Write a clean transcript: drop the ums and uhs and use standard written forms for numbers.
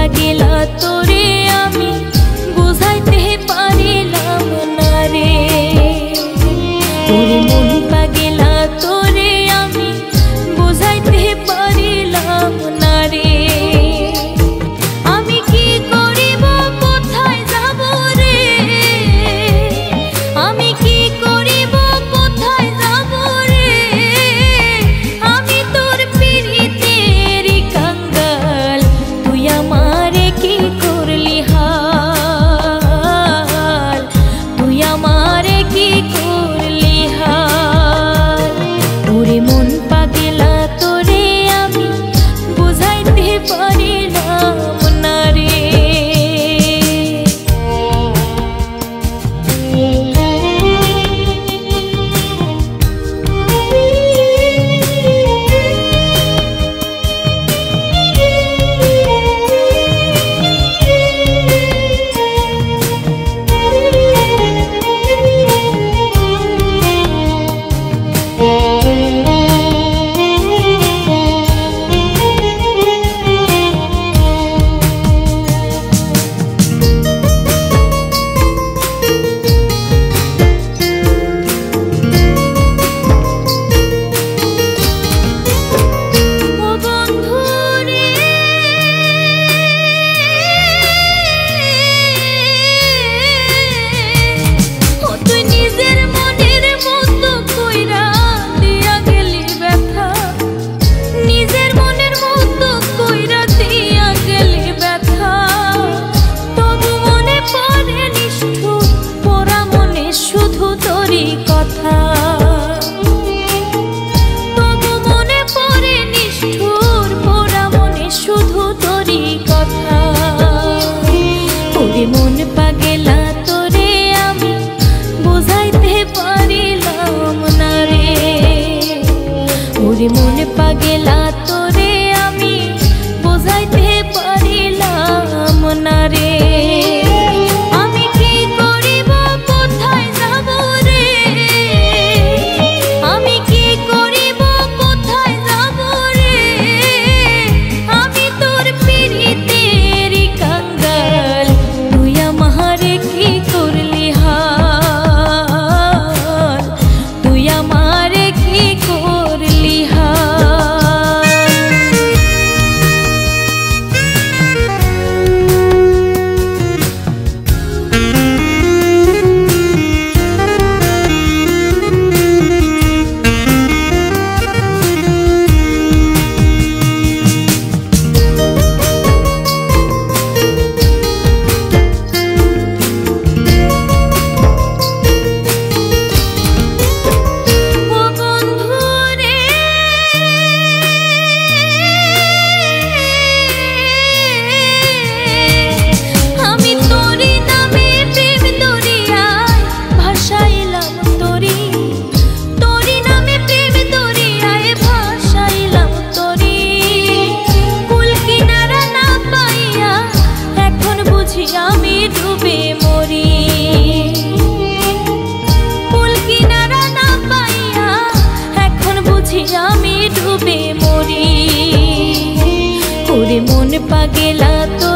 পাগেলা তোরে আমি বুঝাইতে পারিলাম না রে। তোরে মন পাগেলা তোরে আমি বুঝাইতে পারিলাম না রে। আমি কি করিব কোথায় যাব রে, আমি কি করিব কোথায় যাব রে। আমি তোর পিরিতের কাঙ্গাল, তুই আমারে কি করলি হাল, তুই আমারে কি করলি হাল। তোরে মন পাগেলা তোরে আমি বুঝাইতে পারিলাম না রে। মন পাগেলা তোরে আমি বুঝাইতে পারিলাম না রে। ওরে মন পাগেলা তোরে আমি বুঝাইতে পারিলাম না রে। আমি কি করিব কোথায় যাব রে, আমি কি করিব কোথায় যাব রে। আমি তোর পিরিতের কাঙ্গাল, তুই আমারে কি করলি হাল, তুই আমারে কি করলি হাল। আমি ডুবে মরি, কুল কিনারা না পাইয়া এখন বুঝি আমি ডুবে মরি। ওরে মন পাগেলা তো